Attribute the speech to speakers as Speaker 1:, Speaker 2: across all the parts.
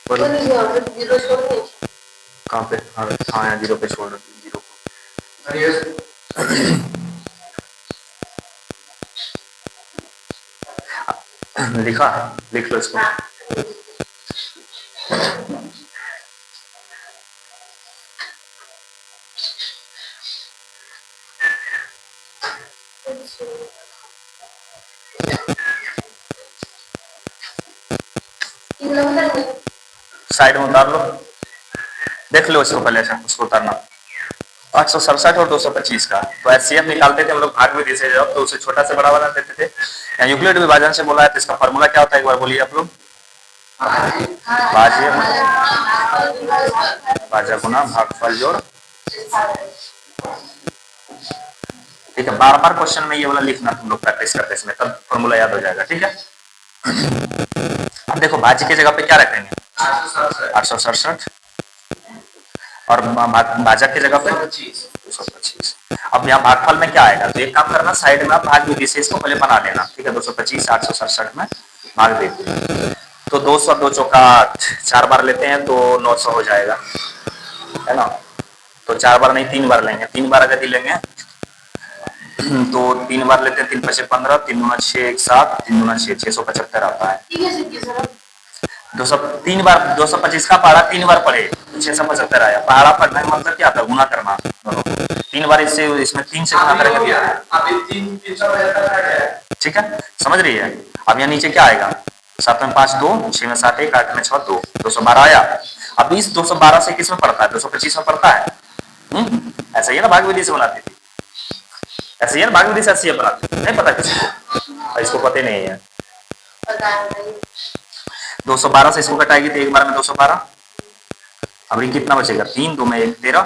Speaker 1: बोलो कहाँ पे? हाँ हाँ, यहाँ जीरो पे छोड़ रखी जीरो को। लिखा, लिख लो इसको। साइड में उतार लो, देख लो इसको पहले से, उसको उतारना। 867 और 225 का तो एचसीएफ निकालते थे हम लोग भाग विधि से, जब तो उसे छोटा से बड़ा बना देते थे। या यूक्लिड विभाजन से बोला है, तो इसका फॉर्मूला क्या होता है एक बार बोलिए आप लोग। भाज्य भाज्य गुना भागफल जोड़। ठीक है, बार बार क्वेश्चन में ये वाला लिखना तुम लोग प्रैक्टिस करते इसमें, तब फॉर्मूला याद हो जाएगा। ठीक है, अब देखो भाज्य की जगह पे क्या रखेंगे? 867 और भाजक की जगह पे 225। अब यहाँ भागफल में क्या आएगा? तो एक काम करना, साइड में आप भाग विधि से इसको पहले बना लेना। ठीक है, 225 867 में भाग देते, तो 200 2 चौका 8, 4 बार लेते हैं तो 900 हो जाएगा, है ना। तो 4 बार नहीं 3 बार लेंगे, 3 बार अगर लेंगे तो 3 बार लेते हैं, 3 5 15, 3 दूना 6 1 7, 3 दूना 6 675 आता है। 3 बार 225 का पहाड़ा 3 बार पढ़े तो 675 आया। पहाड़ा पढ़ने का मतलब क्या था? गुना करना। 3 बार इससे, इसमें 3 से गुना करके दिया है। ठीक है, समझ रही है। अब यहाँ नीचे क्या आएगा? 7 में 5 2, 6 में 7 1, 8 में 6 2, 212 आया। अब इस 212 से किस में पड़ता है? 225 में पड़ता है। ऐसा ही ना भाग विधि से बनाती थी, ऐसे ही ना भाग विधि से ऐसे बनाती थी। नहीं पता किसी को? इसको पता नहीं है। 212 से इसको कटाएगी तो एक बार में 212। अब ये कितना बचेगा? 3 2 में 1 13,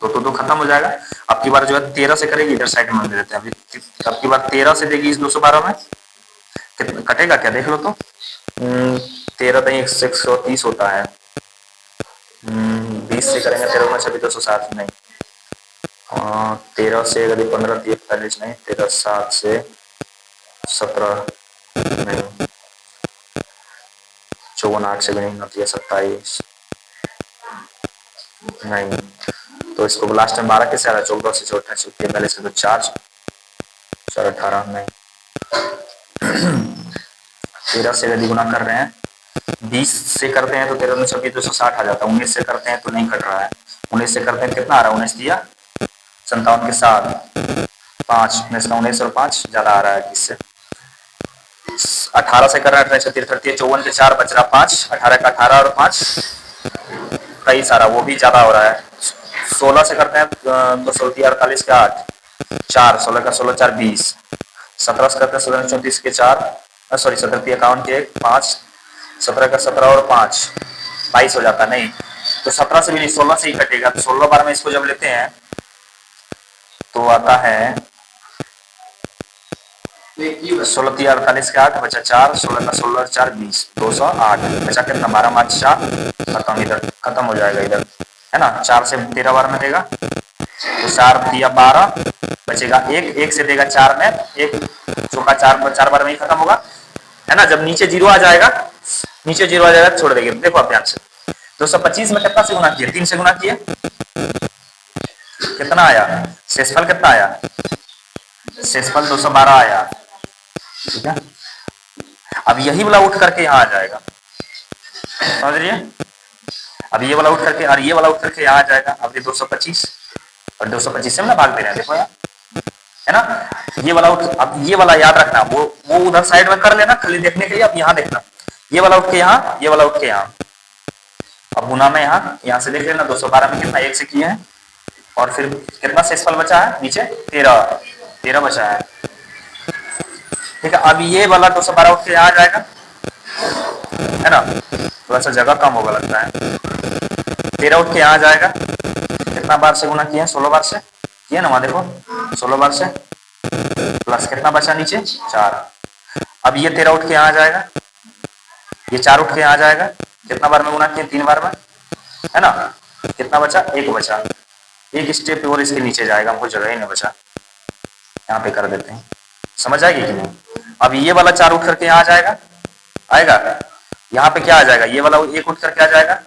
Speaker 1: तो 2 खत्म हो जाएगा। अब की बार जो है 13 से करेगी, इधर साइड में दे देते हैं। अब की बार 13 से देगी इस 212 में, कितना कटेगा क्या देख लो तो। 13 तो 130 होता है। 20 से करेंगे 13 में 26 260 नहीं, 13 से अगर 15 41 नहीं, 13 7 से 17 नहीं, 54 8 से भी नहीं होती है, 27 नहीं। तो इसको लास्ट टाइम 12 कैसे आ रहा है? 14 से 28 पहले से तो 4 4 18 नहीं। 13 से यदि गुना कर रहे हैं, 20 से करते हैं तो 13 में 26 260 आ जाता है। 19 से करते हैं तो नहीं कट रहा है। 19 से करते हैं कितना आ रहा है? 19 दिया 57 के साथ 5 में इसका 19 और 5 ज्यादा आ रहा है किससे? 18 से कर रहा है 28 54 के 4 बच रहा 5, 18 का 18 और 5 23 आ रहा, वो भी ज्यादा हो रहा है। 16 से करते हैं तो 16 48 के 8 4, 16 का 16 4 20, 17 से करते हैं 17 34 के 4 सॉरी 17 51 के 1 5, 17 का 17 और 5 22 हो जाता नहीं। तो 17 से भी नहीं, 16 से ही कटेगा। तो 16 बार में इसको जब लेते हैं तो आता है 16 48 के 8 बचा 4, 16 का 16 4 20, 208 बचा कितना? 12 5 4 खत्म, इधर खत्म हो जाएगा इधर, है ना। 4 से 13 बार में देगा तो 4 दिया 12 बचेगा 1, 1 से देगा 4 में 1 चौका 4 बार में ही खत्म होगा, है ना। जब नीचे जीरो आ जाएगा, नीचे जीरो आ जाएगा छोड़ देंगे। देखो आप ध्यान से, 225 में कितना से गुना किया? 3 से गुना किया, कितना आया? शेषफल कितना आया? शेषफल 212 आया। ठीक है, अब यही वाला उठ करके यहाँ आ जाएगा, समझ रही है। अब ये वाला उठ करके और ये वाला उठ करके यहाँ आ जाएगा। अब ये 225 और 225 से हम ना भाग दे रहे हैं, देखो यार, है ना। ये वाला उठ, अब ये वाला याद रखना, वो उधर साइड में कर लेना खाली देखने के लिए। अब यहाँ देखना, ये वाला उठ के यहाँ, ये वाला उठ के यहाँ। अब गुना में यहाँ से देख लेना, 212 में कितना 1 से किए हैं, और फिर कितना शेषफल बचा है नीचे? 13 बचा है। ठीक है, अब ये वाला 212 उठ के यहाँ आ जाएगा, है ना। थोड़ा सा जगह कम होगा लगता है। 13 उठ के यहाँ आ जाएगा। कितना बार से गुना किया है? 16 बार से किया ना, वहां देखो 16 बार से, प्लस कितना बचा नीचे? 4। अब ये 13 उठ के यहाँ आ जाएगा, ये 4 उठ के यहाँ आ जाएगा। कितना बार में गुना किया? 3 बार में, है ना। कितना बचा? 1 बचा। एक स्टेप और इसके नीचे जाएगा, हमको जगह ही नहीं बचा, यहाँ पे कर देते हैं। समझ आएगी कि नहीं? अब ये वाला 4 उठ करके यहाँ आ जाएगा, आएगा। यहाँ पे क्या आ जाएगा, ये वाला एक उठ करके आ जाएगा,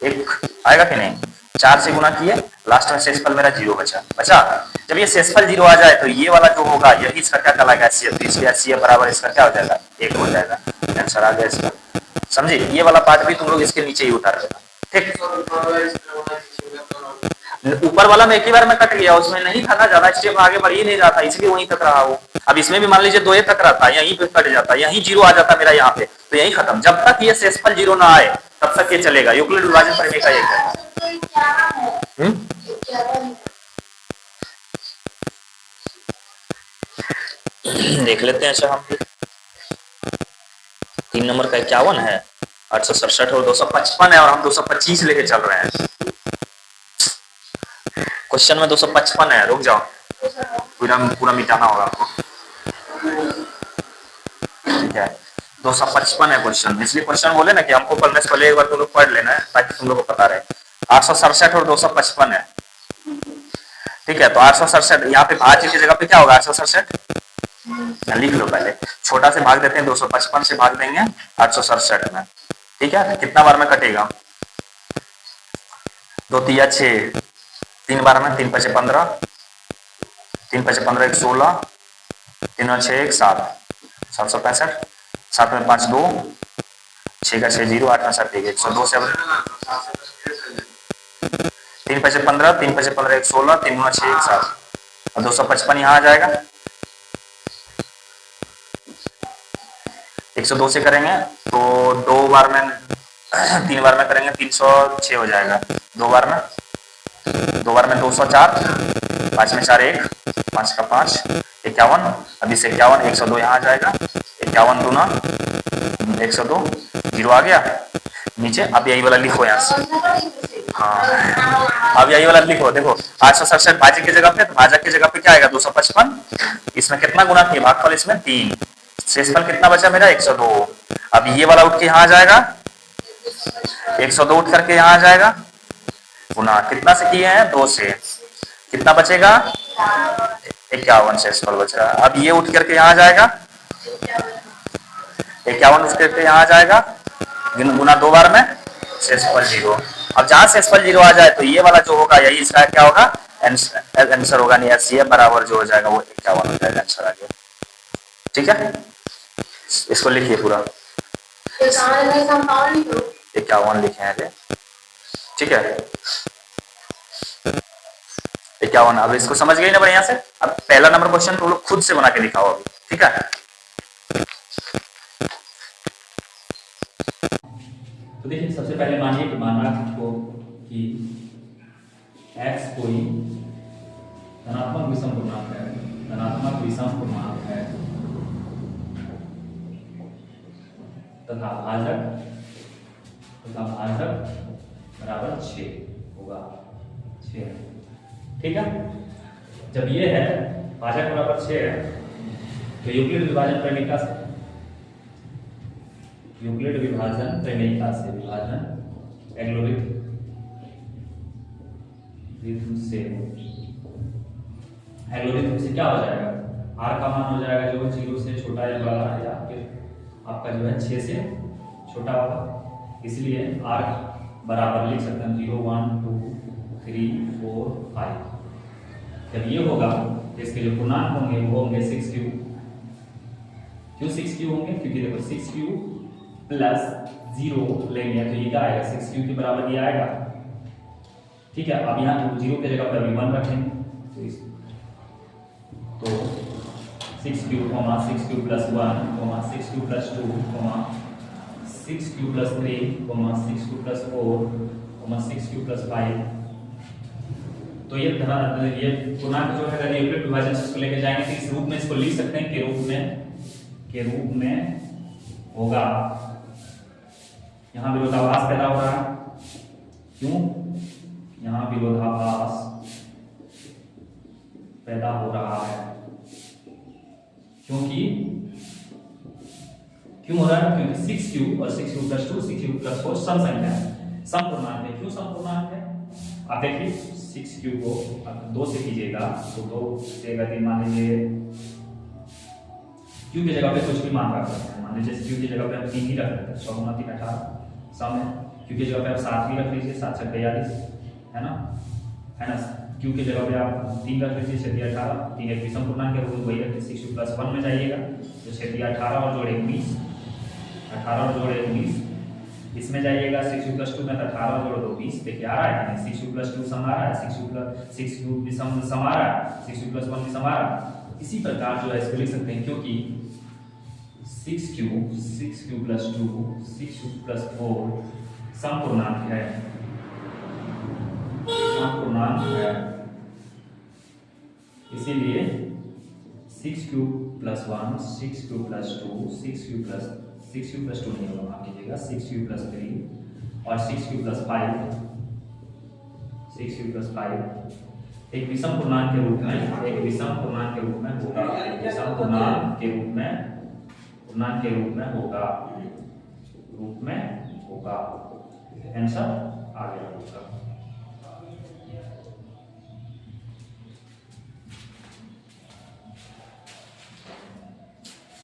Speaker 1: एक आएगा कि नहीं, 4 से गुना किए, लास्ट में शेषफल मेरा 0 बचा। जब ये शेषफल 0 आ जाए तो ये वाला जो होगा यही इसका क्या कहलाएगा, एचसीएफ। इसलिए एचसीएफ बराबर इसका क्या हो जाएगा, 1 हो जाएगा। आंसर आ गया इसका। समझे, ये वाला पार्ट भी तुम लोग इसके नीचे ही उतार लेना। ठीक, ऊपर वाला में एक ही बार में कट गया, उसमें नहीं था ना, ज्यादा स्टेप आगे बढ़ ही नहीं रहा था, इसलिए वहीं तक रहा वो। अब इसमें भी मान लीजिए 2 तक रहता, यहीं पे कट जाता, यहीं 0 आ जाता मेरा यहाँ पे, तो यहीं खत्म। जब तक ये शेषफल 0 ना आए तब तक ये चलेगा। यूक्लिड विभाजन प्रमेय का एक है। देख लेते हैं। अच्छा, हम 3 नंबर का 51 है, 867 और 255 है, और हम 225 लेके चल रहे हैं। क्वेश्चन में 255 है, रुक जाओ, पूरा मिटाना होगा आपको। ठीक है, 255 है क्वेश्चन, इसलिए क्वेश्चन बोले ना कि हमको पढ़ने से पहले एक बार तुम लोग पढ़ लेना है ताकि तुम लोग को पता रहे। 867 और 255 है। ठीक है, तो 867 यहाँ पे भाज्य की जगह पे क्या होगा, 867 लिख लो पहले। छोटा से भाग देते हैं, 255 से भाग देंगे 867 में। ठीक है, कितना बार में कटेगा, 2 तिया 6, 3 बार में, 3 5 15, 3 5 15 1 16, 3 6 1 7, 765, 7 में 5 2, 6 का 6 0, 8 में 7 1, 102 से 3 5 15, 3 5 15 1 16, 3 6 1 7, और 255 यहाँ आ जाएगा। 102 से करेंगे तो 2 बार में 3 बार में करेंगे 306 हो जाएगा, 2 बार में 204, 5 में 4 1, 5 का 5 51, अब इस 51 102 यहाँ आ जाएगा, 51 दूना 102, 0 आ गया नीचे। अब यही वाला लिखो यहाँ से, हाँ अब यही वाला लिखो। देखो 867 भाजक की जगह पे, तो भाजक की जगह पे क्या आएगा 255, इसमें कितना गुना किया, भागफल इसमें 3, शेषफल कितना बचा मेरा 102। अब ये वाला उठ के यहाँ आ जाएगा, 102 उठ करके यहाँ आ जाएगा, गुना कितना से किए हैं 2 से, कितना बचेगा 51 शेषफल बच रहा है। अब ये उठ करके यहाँ आ जाएगा, 51 उठ करके यहाँ आ जाएगा, गुना 2 बार में शेषफल 0। अब जहां शेषफल 0 आ जाए तो ये वाला जो होगा यही इसका क्या होगा, आंसर होगा, नहीं एचसीएफ बराबर जो हो जाएगा वो 51 हो जाएगा। आंसर आ गया। ठीक है, इसको लिखिए पूरा, 51 लिखे हैं। ठीक है, 51। अब इसको समझ गए ना बढ़िया से। अब पहला नंबर क्वेश्चन तुम लोग खुद से बना के दिखाओ अभी। ठीक है,
Speaker 2: तो देखिए सबसे पहले मानिए कि माना आपको कि x कोई धनात्मक विषम पूर्णांक है, धनात्मक विषम पूर्णांक है तथा भाजक बराबर 6 होगा, 6। ठीक है, जब ये है भाजक बराबर 6 है तो यूक्लिड विभाजन प्रमेयिका से विभाजन एल्गोरिथम से क्या हो जाएगा, r का मान हो जाएगा जो 0 से छोटा या बड़ा है, या फिर आपका जो है 6 से छोटा होगा, इसलिए r बराबर लिख सकते हैं 0 1 2 3 4 5। जब ये होगा तो इसके जो पूर्णांक होंगे वो होंगे 6 क्यूब। क्यों 6 क्यूब होंगे, क्योंकि देखो 6 क्यूब प्लस 0 लेंगे तो ये क्या आएगा, 6 क्यूब के बराबर ये आएगा। ठीक है, अब यहाँ 0 की जगह पर 1 रखेंगे तो 6 cube 6 cube plus 1 6 cube plus 2 6 cube plus 3 6 cube plus 4 6 cube plus 5। तो ये पूर्णांक जो है यूक्लिड विभाजन से इसको लेके जाएंगे तो इस रूप में इसको लिख सकते हैं के रूप में होगा। यहाँ विरोधाभास पैदा हो रहा है, क्यों, यहाँ विरोधाभास पैदा हो रहा है क्योंकि क्यों हो रहा है, क्योंकि 6 क्यूब और 6 क्यूब प्लस 2 6 क्यूब प्लस 4 सम संख्या है, सम पूर्णांक है। क्यों सम पूर्णांक है, आप देखिए 6 क्यूब को 2 से कीजिएगा तो 2 से गति मान लीजिए क्यू की जगह पे कुछ भी मान रख सकते हैं। मान लीजिए क्यू की जगह पे हम 3 ही रख लेते हैं, 100 × 3 18 सम है। क्यू की जगह पे आप 7 भी रख लीजिए, 7 × 42 है ना, है ना। क्यू की जगह पे आप 3 रख लीजिए, 6 × 18, 3 एक विषम पूर्णांक है, वही रखिए। 6 + 1 में जाइएगा तो 6 × 18 और जोड़े 19, 18 और जोड़े 19। इसमें जाइएगा 6 + 2 में तो 18 और जोड़ दो 20। देखिए आ रहा है कि 6 + 2 सम आ रहा है, 6 क्यूब भी सम आ रहा है, 6 + 1 भी सम आ रहा है। इसी प्रकार जो है इसको लिख सकते हैं, क्योंकि 6 क्यूब + 2 6 क्यूब + 4 सम पूर्णांक है, सम पूर्णांक है। इसीलिए 6 क्यूब + 1 6 क्यूब + 2 6 क्यूब + 2 नहीं होगा, आप कीजिएगा 6 क्यूब + 3 और 6 क्यूब + 5 6 क्यूब + 5 एक विषम पूर्णांक के रूप में, एक विषम पूर्णांक के रूप में होगा, विषम पूर्णांक के रूप में होगा, आंसर आ गया।